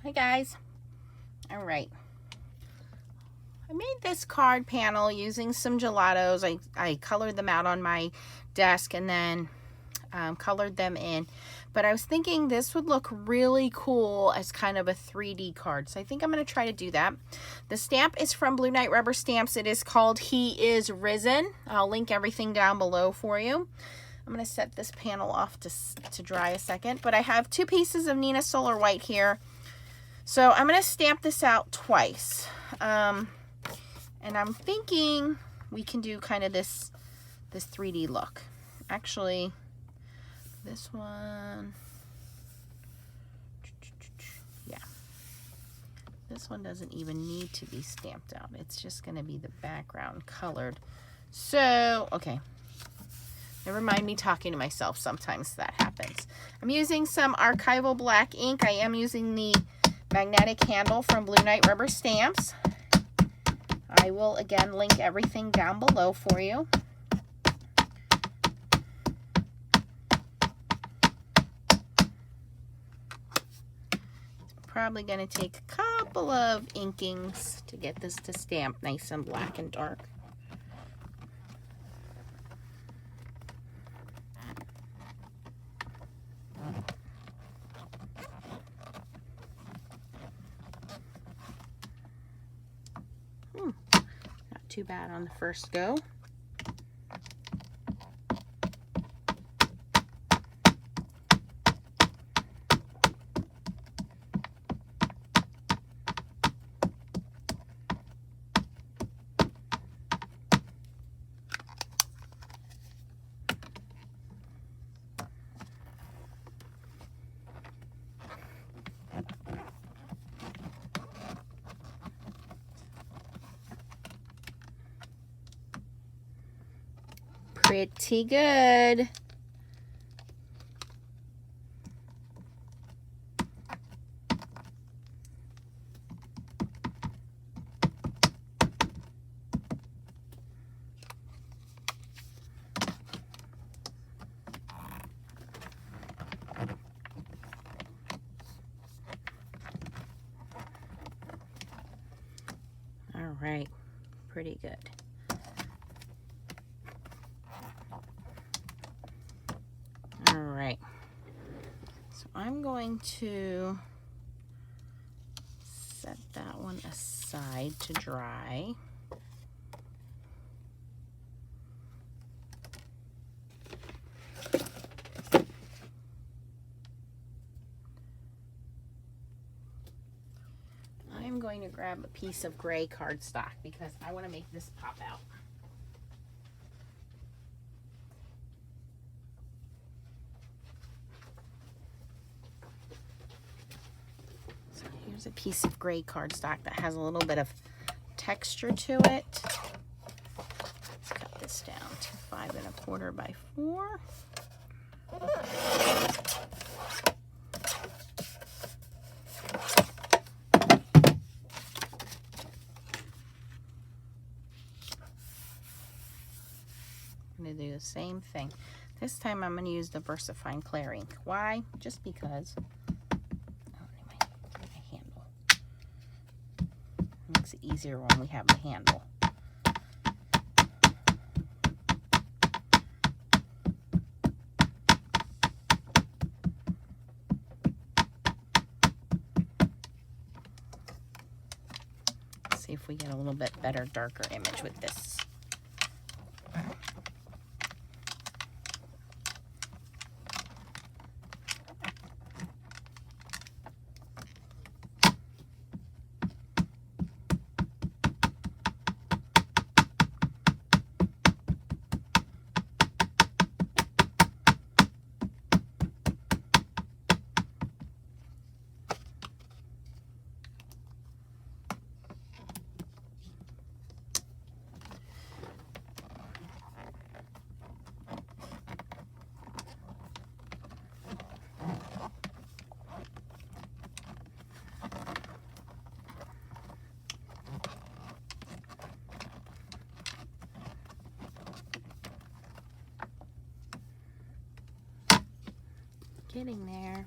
Hi guys. All right. I made this card panel using some gelatos. I colored them out on my desk and then colored them in. But I was thinking this would look really cool as kind of a 3D card. So I think I'm going to try to do that. The stamp is from Blue Knight Rubber Stamps. It is called He Is Risen. I'll link everything down below for you. I'm going to set this panel off to dry a second. But I have 2 pieces of Neenah Solar White here. So I'm going to stamp this out twice. And I'm thinking we can do kind of this 3D look. Actually, this one, yeah. This one doesn't even need to be stamped out. It's just going to be the background colored. So, okay. Never mind me talking to myself. Sometimes that happens. I'm using some Archival Black ink. I am using the magnetic handle from Blue Knight Rubber Stamps. I will again link everything down below for you. Probably going to take a couple of inkings to get this to stamp nice and black and dark. Not too bad on the first go. Pretty good. All right, pretty good. All right, so I'm going to set that one aside to dry. I'm going to grab a piece of gray cardstock because I want to make this pop out. So here's a piece of gray cardstock that has a little bit of texture to it. Let's cut this down to 5 1/4 by 4. I'm going to do the same thing. This time I'm going to use the VersaFine Clear ink. Why? Just because. Oh, my handle. It makes it easier when we have the handle. Let's see if we get a little bit better, darker image with this. Getting there.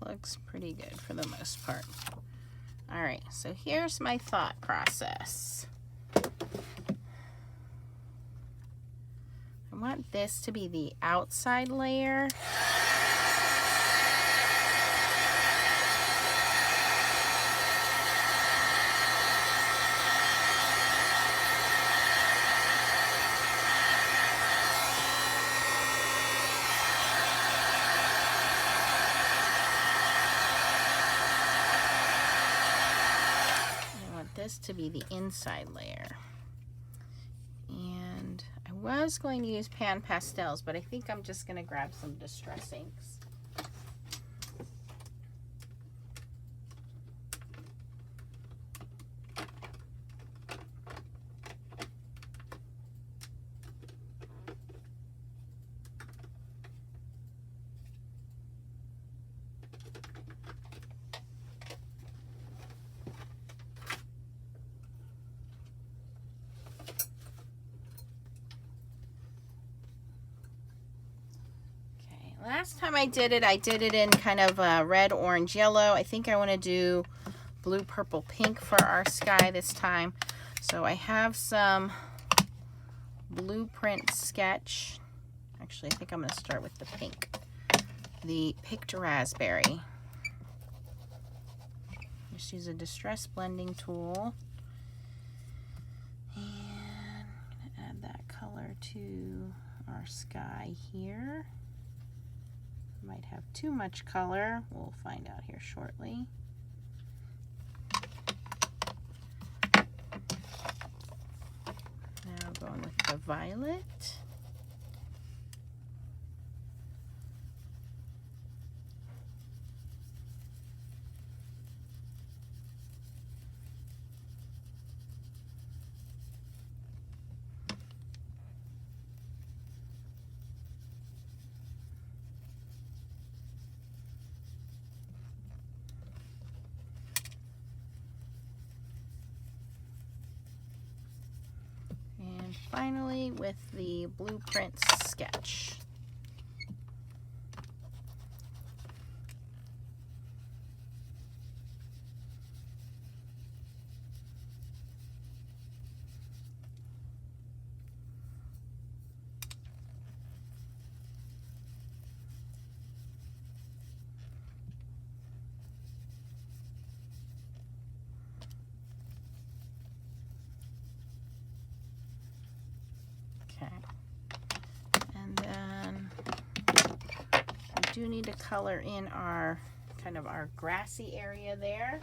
looks pretty good for the most part. All right, so here's my thought process. I want this to be the outside layer. This to be the inside layer. And I was going to use Pan Pastels, but I think I'm just going to grab some Distress inks. Last time I did it in kind of a red, orange, yellow. I think I want to do blue, purple, pink for our sky this time. So I have some Blueprint Sketch. Actually, I think I'm going to start with the pink. The Picked Raspberry. Just use a Distress blending tool. And I'm going to add that color to our sky here. Might have too much color. We'll find out here shortly. Now going with the violet. And finally with the Blueprint Sketch. Okay, and then we do need to color in our kind of our grassy area there.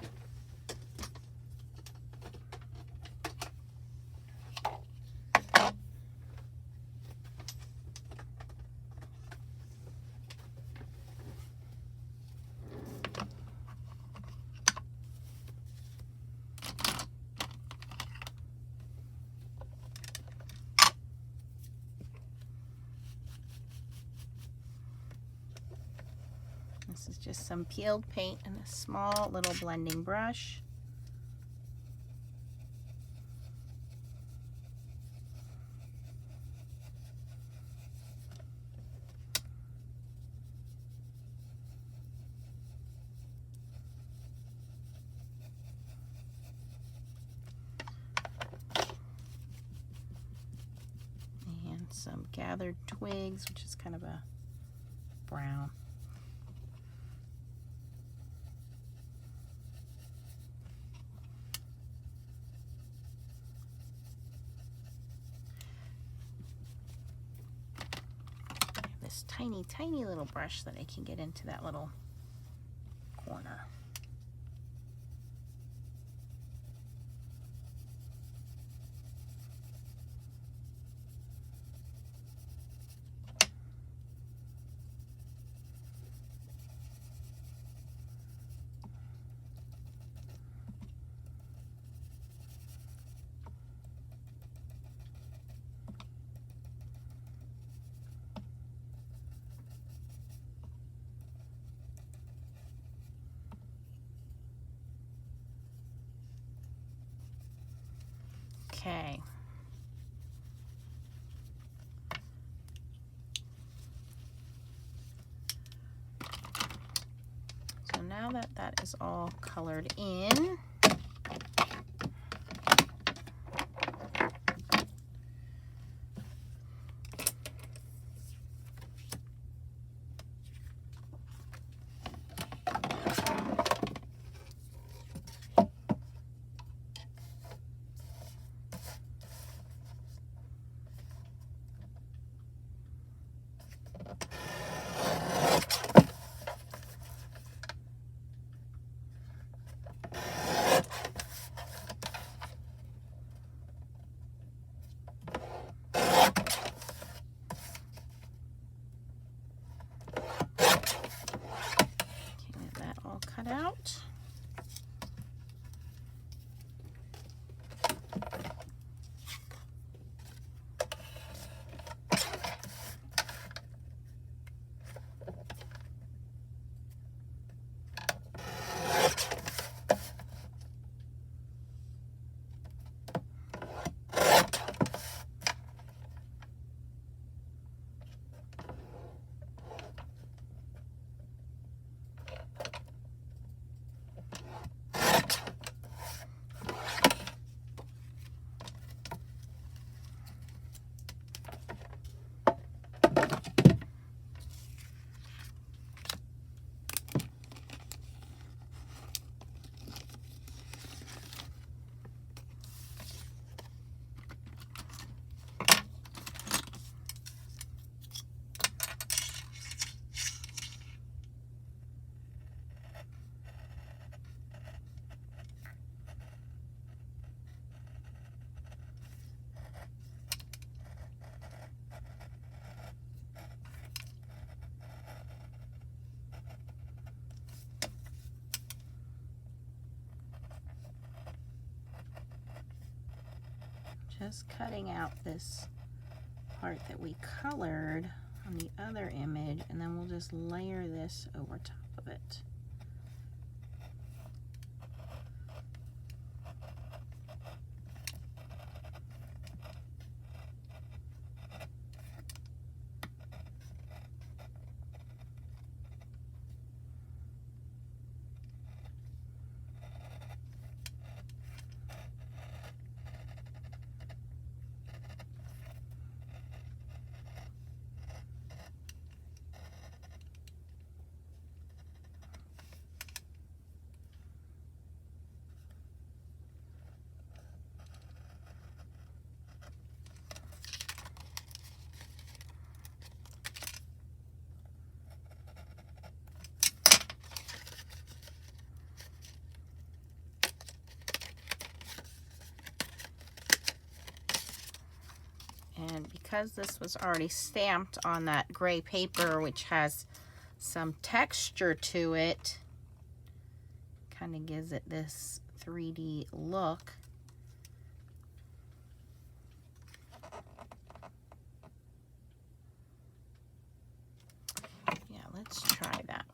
This is just some peeled paint and a small little blending brush. And some gathered twigs, which is kind of a brown. This tiny little brush that I can get into that little corner. now that that is all colored in, get that all cut out. Just cutting out this part that we colored on the other image, and then we'll just layer this over top of it. And because this was already stamped on that gray paper, which has some texture to it, kind of gives it this 3D look. Yeah, let's try that.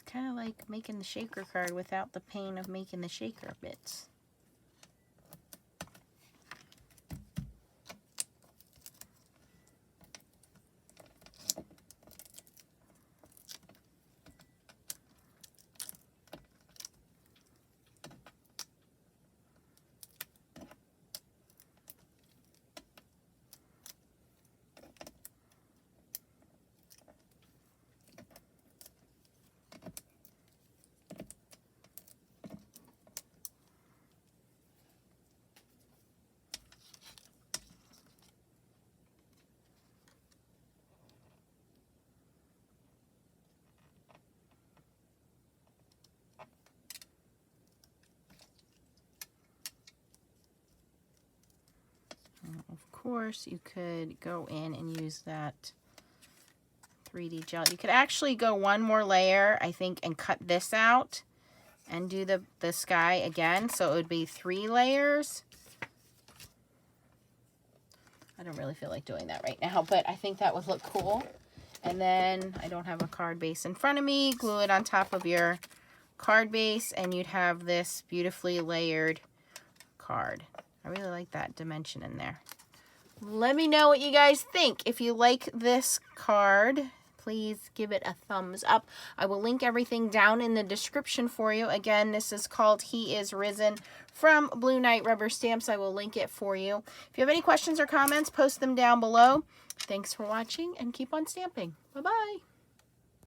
Kind of like making the shaker card without the pain of making the shaker bits. Of course, you could go in and use that 3D gel. You could actually go one more layer, I think, and cut this out and do the sky again. So it would be 3 layers. I don't really feel like doing that right now, but I think that would look cool. And then I don't have a card base in front of me. Glue it on top of your card base and you'd have this beautifully layered card. I really like that dimension in there. Let me know what you guys think. If you like this card, please give it a thumbs up. I will link everything down in the description for you. Again, this is called He Is Risen from Blue Knight Rubber Stamps. I will link it for you. If you have any questions or comments, post them down below. Thanks for watching and keep on stamping. Bye-bye.